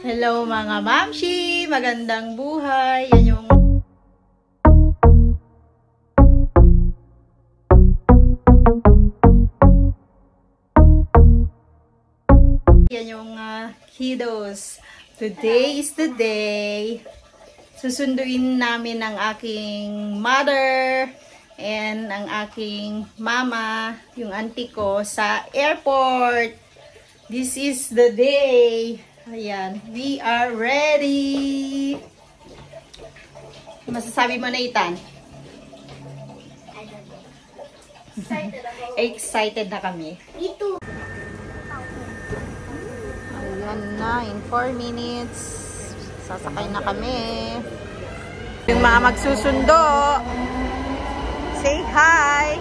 Hello mga mamshi! Magandang buhay! Yan yung kiddos. Today is the day. Susunduin namin ang aking mother and ang aking mama, yung auntie ko, sa airport. This is the day. Ayan, we are ready. Masasabi mo na, Ethan? Excited na kami. Ito. Ayan na, in 4 minutes. Sasakay na kami. Yung mga magsusundo, say hi!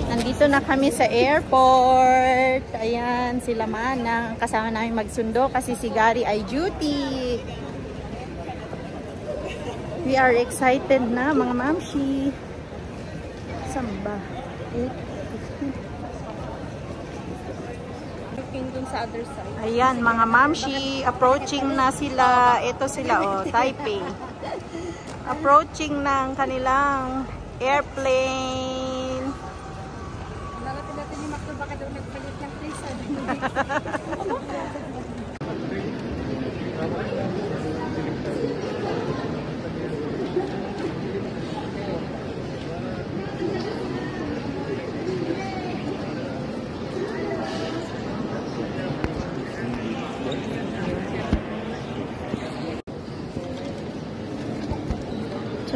Nandito na kami sa airport. Ayan, sila Manang. Kasama namin magsundo kasi si Gary ay duty. We are excited na mga mamshi. Samba. Ayan mga mamshi. Approaching na sila. Ito sila oh, Taipei. Approaching ng kanilang airplane. Natin yung makto baka daw nagpalit ng place.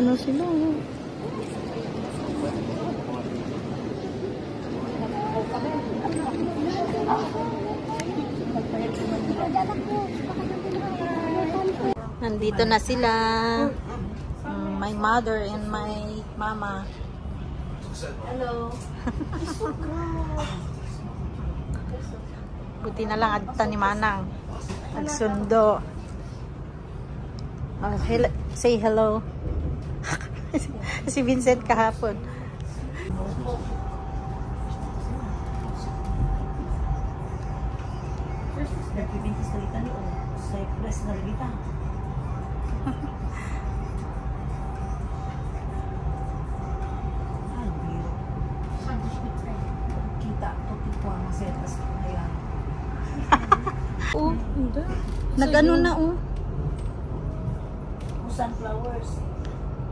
Ano sila? Nandito na sila. My mother and my mama. Hello. Buti na lang adta ni Manang. Nagsundo. Oh, say hello. Si Vincent kahapon. Nagpipintis kalita ni O. Sa press na rin kita to tipo ang setas ko na yan. Oh, hindi. Nag-ano na oh. Sunflowers.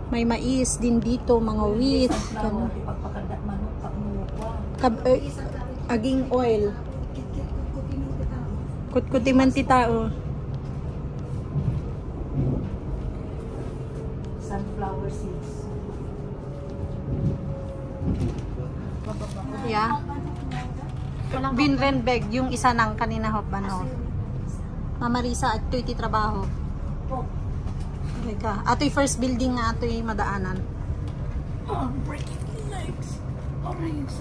May mais din dito, mga wheat. Sunflower, ipagpakadat manok, pakmukwa. Aging oil. Kutkuti man ti tao. Sunflower seeds. Yeah. Binrenbeg, yung isa nang kanina hop ano. Mama Risa at ito'y trabaho. Ato'y first building nga ato'y madaanan. Oh, I'm breaking my legs. Oh, my legs.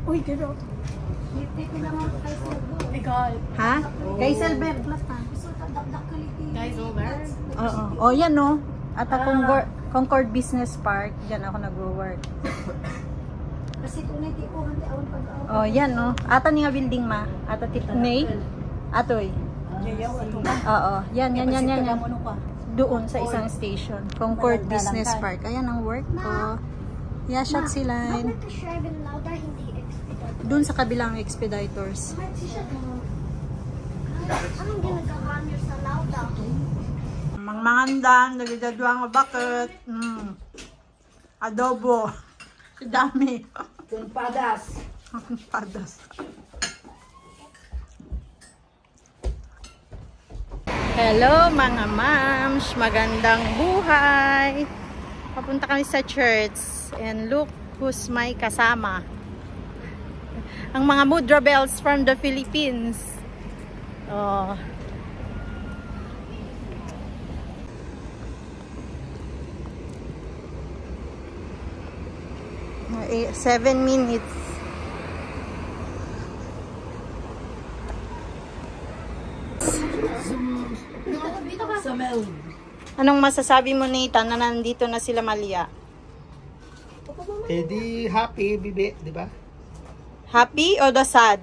Uy, get out. Ha? Guys, Albert. Guys, over. Oo. O, yan no. At Concord Business Park. Diyan ako nag-work. Kasi kung hindi ko hindi awan pag-awan. O, yan no. Ata ni nga building ma. Ata titnay. Atoy. Oo. Yan. Doon sa isang station. Concord Business Park. Ayan ang work ko. Yeah, shot sila. Doon sa kabilang expeditors. Anong ginagawa niyo sa lauda? Mang mangandan, nagdadwa nga bakit. Adobo. Dami. Padas. Padas. Hello mga mams, magandang buhay. Papunta kami sa church and look who's my kasama. Ang mga mudra bells from the Philippines. Oh. 7 minutes. Sa Mel. Anong masasabi mo, Nathan, na nandito na sila Malia? Eh di happy, bibi, di ba? Happy o the sad?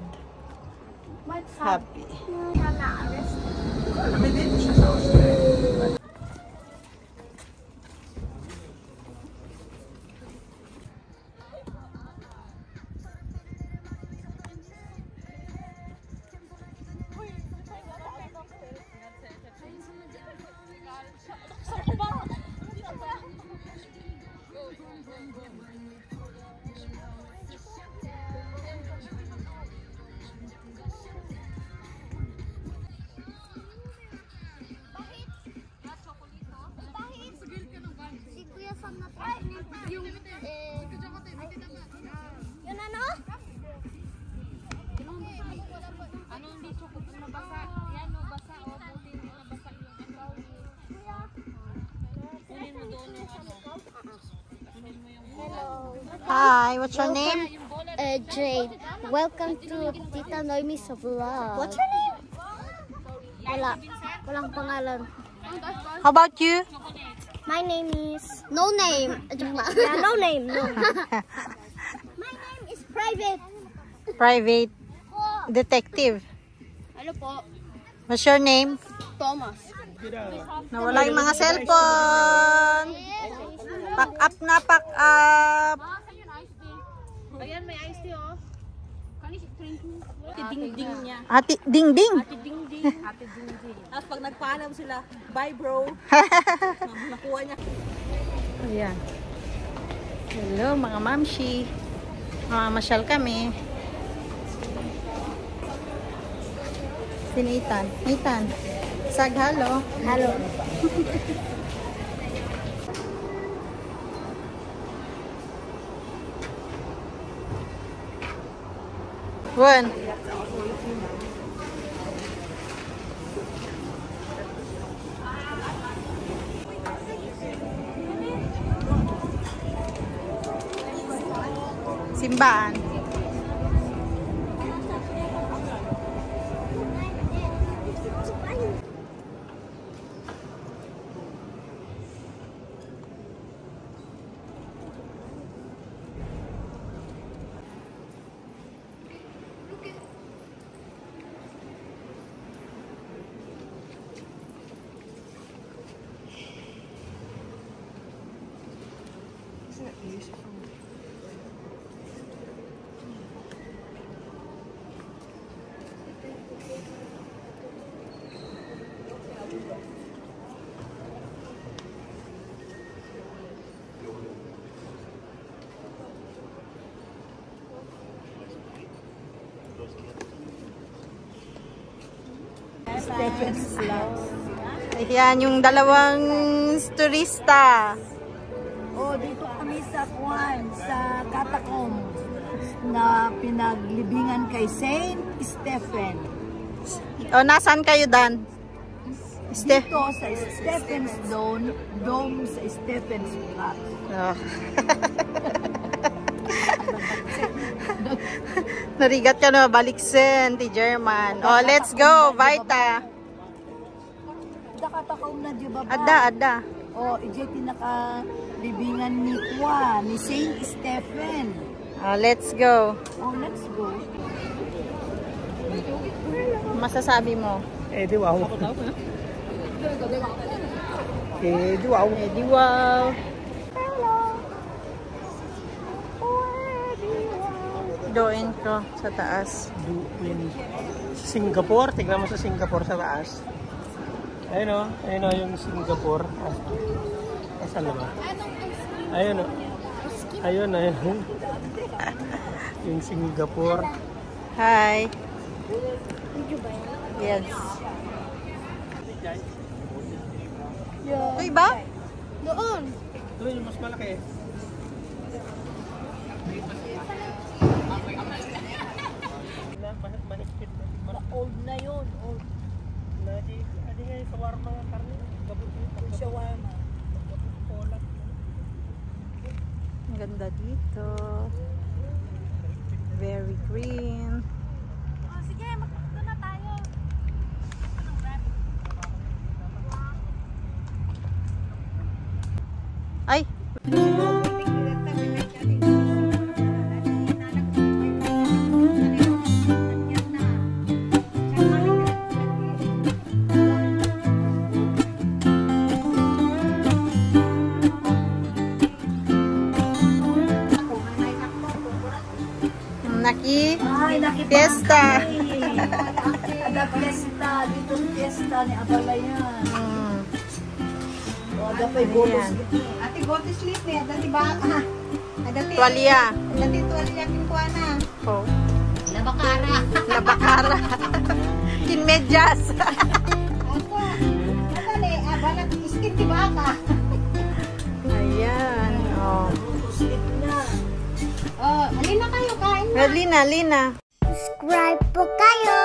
Happy. Yun ano? Ano hindi chocolate na basa? Yan o, basa o. Buti hindi nabasa yung ano. Kunin mo doon yung ano. Kunin mo yung Hi, what's your name? Jade. Welcome to Tita Noemi's vlog. What's your name? Walang pangalan. How about you? My name is... No name. Yeah, no name. No. My name is Private. Private detective. Ano po? What's your name? Thomas. Nawala yung mga cellphone. Pack up na, pack up. Ayan, may iced tea o. Ate ding-ding niya. Ate ding-ding. Ate ding-ding. Ate ding-ding. Tapos pag nagpaalam sila, bye bro. Nakuha niya. Ayan. Hello mga mamshi. Masyal kami. Si Nathan. Nathan. Sag halo. Hello. One. Simbaan. Stephen's Labs. Ayan yung dalawang turista. Oh, dito kami sa Juan, sa catacomb na pinaglibingan kay Saint Stephen. O, nasaan kayo, Dan? Dito sa Stephen's Dome sa Stephen's Flat. Oh. Narigat ka na, baliksen, ti German. Oh, let's go, Vita. Catacomb na di ba ba? Ada. Oh, ijeti nakalibingan ni Juan, ni Saint Stephen. Oh, let's go. Oh, let's go. Masasabi mo? Eh di wow. Eh di wow. Eh, di wow. Doin ko sa taas. Singapore, tignan mo sa Singapore sa taas. Ayun o yung Singapore. Asan na ba? Ayun o. Ayun. Yung Singapore. Hi. Yes. Ito ba? Doon. Ito yung mas malaki. Mahigpit na. Old na yun, old. Adi nga yung shawarma ng karne. Shawarma. Ang ganda dito. Very green. Sige, magpunta na tayo. Anong Fiesta. Ada fiesta. Dito fiesta ni Abalayan. Ada pa botos. Ate botis sleep ni dati ba? Dati Tuwalya. dati tuwalya kinkuha na. Oh. Labakara. Labakara. Kinmedyas. Ako. Dali, balat skin di ba ka? Ayan. Oh. Oh, alin na kayo kain na. Lina, Lina. Subscribe po kayo.